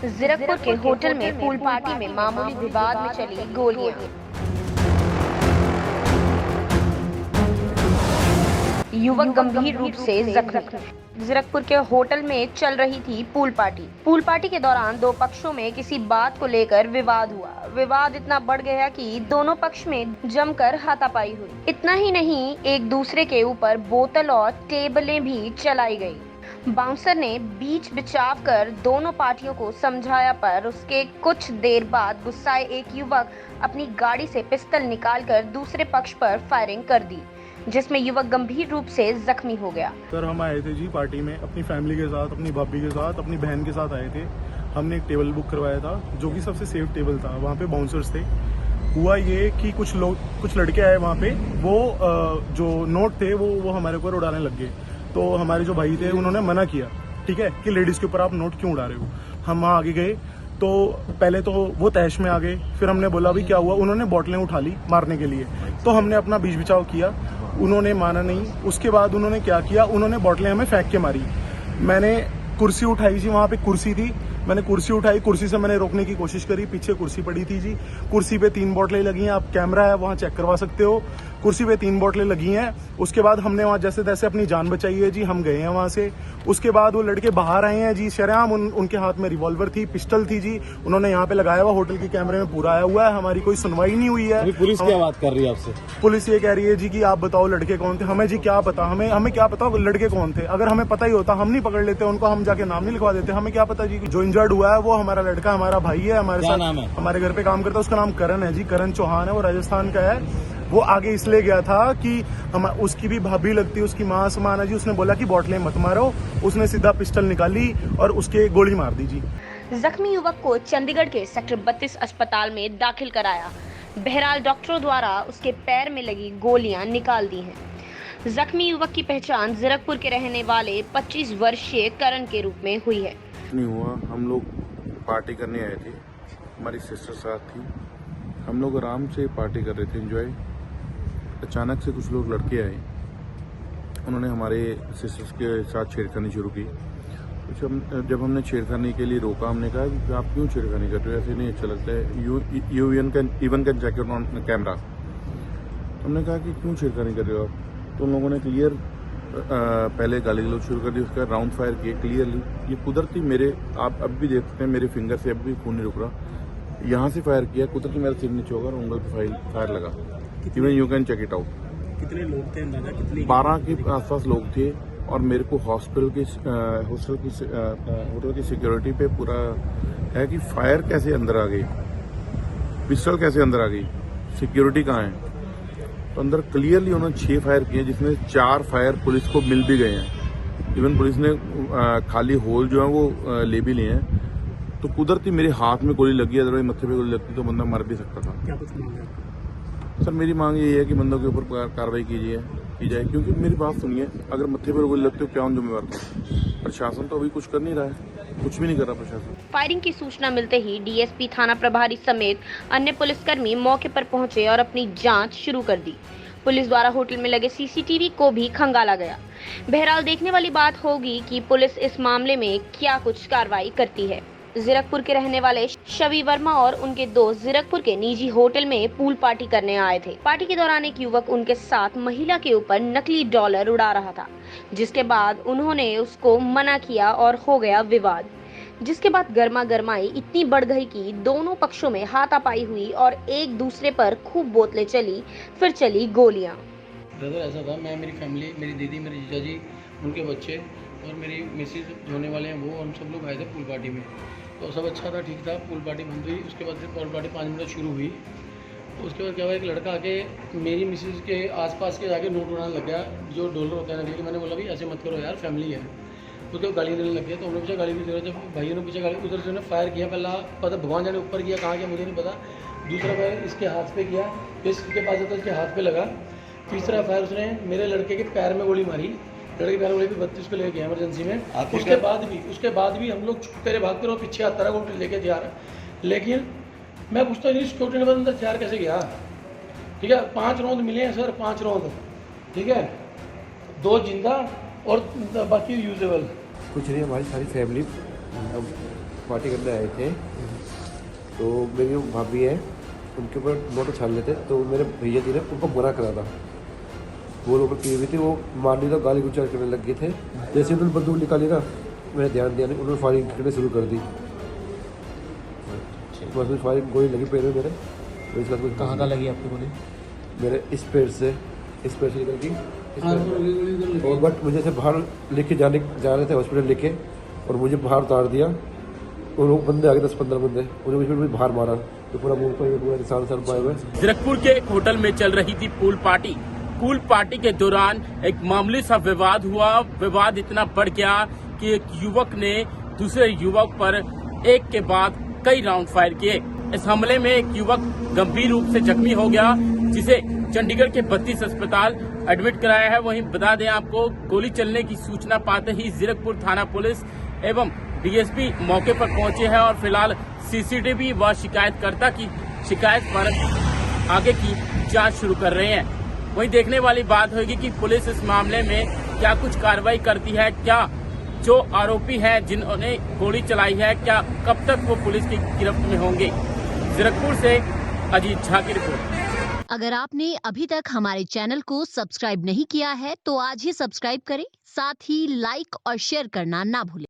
जीरकपुर के होटल में pool party में मामूली विवाद में चली गोलियां। युवक गंभीर रूप से जख्मी। जीरकपुर के होटल में चल रही थी पूल पार्टी। पूल पार्टी के दौरान दो पक्षों में किसी बात को लेकर विवाद हुआ। विवाद इतना बढ़ गया कि दोनों पक्ष में जमकर हाथापाई हुई। इतना ही नहीं, एक दूसरे के ऊपर बोतल और टेबलें भी चलाई गई। बाउंसर ने बीच बिचाव कर दोनों पार्टियों को समझाया, पर उसके कुछ देर बाद गुस्साए एक युवक अपनी गाड़ी से पिस्टल निकालकर दूसरे पक्ष पर फायरिंग कर दी, जिसमें युवक गंभीर रूप से जख्मी हो गया। सर, हम आए थे जी पार्टी में अपनी फैमिली के साथ, अपनी भाभी के साथ, अपनी बहन के साथ आए थे। हमने एक टेबल बुक करवाया था जो कि सबसे सेफ टेबल था। वहाँ पे बाउंसर्स थे। हुआ ये कि कुछ लड़के आए वहाँ पे, वो जो नोट थे वो हमारे ऊपर उड़ाने लग गए। तो हमारे जो भाई थे उन्होंने मना किया, ठीक है, कि लेडीज के ऊपर आप नोट क्यों उड़ा रहे हो। हम वहाँ आगे गए तो पहले तो वो तहश में आ गए। फिर हमने बोला भी क्या हुआ, उन्होंने बोतलें उठा ली मारने के लिए। तो हमने अपना बीच बिचाव किया, उन्होंने माना नहीं। उसके बाद उन्होंने क्या किया, उन्होंने बोतलें हमें फेंक के मारी। मैंने कुर्सी उठाई जी, वहाँ पे कुर्सी थी, मैंने कुर्सी उठाई, कुर्सी से मैंने रोकने की कोशिश करी। पीछे कुर्सी पड़ी थी जी, कुर्सी पे 3 बोतलें लगी हैं। आप कैमरा है वहाँ चेक करवा सकते हो। कुर्सी पे 3 बोतलें लगी हैं। उसके बाद हमने वहाँ जैसे तैसे अपनी जान बचाई है जी, हम गए हैं वहाँ से। उसके बाद वो लड़के बाहर आए हैं जी, शरेआम उनके हाथ में रिवॉल्वर थी, पिस्टल थी जी, उन्होंने यहाँ पे लगाया हुआ। होटल के कैमरे में पूरा आया हुआ है। हमारी कोई सुनवाई नहीं हुई है। पुलिस क्या बात कर रही है आपसे? पुलिस ये कह रही है जी कि आप बताओ लड़के कौन थे। हमें जी क्या पता, हमें क्या पता लड़के कौन थे। अगर हमें पता ही होता हम नहीं पकड़ लेते उनको, हम जाके नाम नहीं लिखवा देते। हमें क्या पता जी। जो इंजर्ड हुआ है वो हमारा लड़का, हमारा भाई है, हमारे साथ नाम है? हमारे घर पे काम करता है। उसका नाम करण है जी, करण चौहान है। वो राजस्थान का है। वो आगे इसलिए गया था कि हम उसकी भी भाभी लगती है, उसकी माँ समान है जी। उसने बोला कि बोतलें मत मारो, उसने सीधा पिस्टल निकाली और उसके गोली मार दी जी। जख्मी युवक को चंडीगढ़ के सेक्टर 32 अस्पताल में दाखिल कराया। बहरहाल डॉक्टरों द्वारा उसके पैर में लगी गोलियां निकाल दी हैं। जख्मी युवक की पहचान जीरकपुर के रहने वाले 25 वर्षीय करण के रूप में हुई है। नहीं हुआ, हम लोग पार्टी करने आए थे, हमारी सिस्टर साथ थी। हम लोग आराम से पार्टी कर रहे थे, एंजॉय। अचानक से कुछ लोग लड़के आए, उन्होंने हमारे सिस्टर्स के साथ छेड़खानी शुरू की। जब हमने छेड़खानी के लिए रोका, हमने कहा कि आप क्यों छेड़खानी कर रहे हो, ऐसे नहीं अच्छा लगता है। You even can check it on camera. हमने कहा कि क्यों छेड़खानी कर रहे हो आप। तो उन लोगों ने क्लियर पहले गाली गलौज शुरू कर दी, उसका राउंड फायर किए क्लियरली। ये कुदरती मेरे, आप अब भी देख सकते हैं मेरे फिंगर से अब भी खून नहीं रुक रहा। यहाँ से फायर किया, कुदरती मेरा सिर नीचे होगा और उंगल पे फायर लगा। Even you can check it out. कितने लोग थे अंदाजा? कितने? 12 के आसपास लोग थे। और मेरे को होटल की सिक्योरिटी पे पूरा है कि फायर कैसे अंदर आ गई, पिस्टल कैसे अंदर आ गई, सिक्योरिटी कहाँ है। तो अंदर क्लियरली उन्होंने 6 फायर किए, जिसमें 4 फायर पुलिस को मिल भी गए हैं। इवन पुलिस ने खाली होल जो है वो ले भी लिए हैं। तो कुदरती मेरे हाथ में गोली लगी, अदरवाइज मत्थे पे गोली लगती तो बंदा मर भी सकता था। क्या कुछ मांग है सर? मेरी मांग ये है कि बंदों के ऊपर कार्रवाई की जाए, क्योंकि मेरी बात सुनिए, अगर मत्थे पर गोली लगती हो क्या जिम्मेवार था? प्रशासन तो अभी कुछ कर नहीं रहा है, कुछ भी नहीं कर रहा प्रशासन। फायरिंग की सूचना मिलते ही डीएसपी थाना प्रभारी समेत अन्य पुलिसकर्मी मौके पर पहुंचे और अपनी जांच शुरू कर दी। पुलिस द्वारा होटल में लगे सीसीटीवी को भी खंगाला गया। बहरहाल देखने वाली बात होगी कि पुलिस इस मामले में क्या कुछ कार्रवाई करती है। जीरकपुर के रहने वाले शवि वर्मा और उनके दोस्त जीरकपुर के निजी होटल में पूल पार्टी करने आए थे। पार्टी के दौरान एक युवक उनके साथ महिला के ऊपर नकली डॉलर उड़ा रहा था, जिसके बाद उन्होंने उसको मना किया और हो गया विवाद, जिसके बाद गर्मा गर्माई इतनी बढ़ गई कि दोनों पक्षों में हाथापाई हुई और एक दूसरे पर खूब बोतलें चली, फिर चली गोलियां। ब्रदर, ऐसा था, मैं, मेरी फैमिली, मेरी दीदी, मेरे जीजा जी, उनके बच्चे और मेरी मिसेज होने वाले हैं, वो हम सब लोग आए थे पूल पार्टी में। तो सब अच्छा था, ठीक था। पूल पार्टी बंद हुई, उसके बाद फिर पूल पार्टी 5 मिनट शुरू हुई। तो उसके बाद क्या हुआ, एक लड़का आके मेरी मिसेज के आसपास के जाके नोट उड़ाने लग गया, जो डॉलर होता है ना। मैंने बोला भाई ऐसे मत करो यार, फैमिली है। उसको गाली देने लग गया। तो हमने पूछा गाली भी दे रहे थे, भाइयों ने पूछा गाली, उधर से उन्होंने फायर किया। पहला पता भगवान जाने ऊपर किया, कहाँ किया मुझे नहीं पता। दूसरा फायर इसके हाथ पे किया, इसके पास जाता इसके हाथ पे लगा। तीसरा फायर उसने मेरे लड़के के पैर में गोली मारी। लड़के पैर गोली भी 32 को लेके गया इमरजेंसी में। उसके बाद भी हम लोग छुपते रहे, भागते रहो, पीछे आता रहा, वो लेके जा रहा। लेकिन मैं पूछता नहीं सिक्योरिटी ने अंदर चार कैसे गया। ठीक है, 5 राउंड मिले हैं सर, 5 राउंड, ठीक है, 2 जिंदा और बाकी यूजेबल। कुछ नहीं, हमारी सारी फैमिली पार्टी करने आए थे, तो मेरी जो भाभी है उनके ऊपर नोट छान लेते, तो मेरे भैया जी ने उनको मना करा था। वो लोग पी हुई थी, वो मारने तो गाली गुजार करने लग गए थे। जैसे उन्होंने बंदूक निकाली ना, मैंने ध्यान दिया नहीं, उन्होंने फायरिंग करने शुरू कर दी। बस में फायरिंग गोली लगी पैर में मेरे। इसके बाद कहाँ का लगी आपकी गोली? मेरे इस पैर से निकल गई और बट मुझे से बाहर लेके जा रहे थे हॉस्पिटल लेके, और मुझे बाहर उतार दिया। और लोग बंदे आ गए 10-15 बंदे, उन्होंने मुझे बाहर मारा, तो पूरा मुंह पर पूरा निशान पाए हुए। जीरकपुर के एक होटल में चल रही थी पूल पार्टी। पूल पार्टी के दौरान एक मामूली सा विवाद हुआ। विवाद इतना बढ़ गया कि एक युवक ने दूसरे युवक पर एक के बाद कई राउंड फायर किए। इस हमले में एक युवक गंभीर रूप से जख्मी हो गया, जिसे चंडीगढ़ के 32 अस्पताल एडमिट कराया है। वहीं बता दें आपको, गोली चलने की सूचना पाते ही जीरकपुर थाना पुलिस एवं डीएसपी मौके पर पहुंचे हैं और फिलहाल सीसीटीवी व शिकायतकर्ता की शिकायत पर आगे की जांच शुरू कर रहे हैं। वहीं देखने वाली बात होगी कि पुलिस इस मामले में क्या कुछ कार्रवाई करती है, क्या जो आरोपी हैं जिन्होंने गोली चलाई है, क्या कब तक वो पुलिस की गिरफ्त में होंगे। जीरकपुर से अजीत झा की रिपोर्ट। अगर आपने अभी तक हमारे चैनल को सब्सक्राइब नहीं किया है तो आज ही सब्सक्राइब करें, साथ ही लाइक और शेयर करना ना भूलें।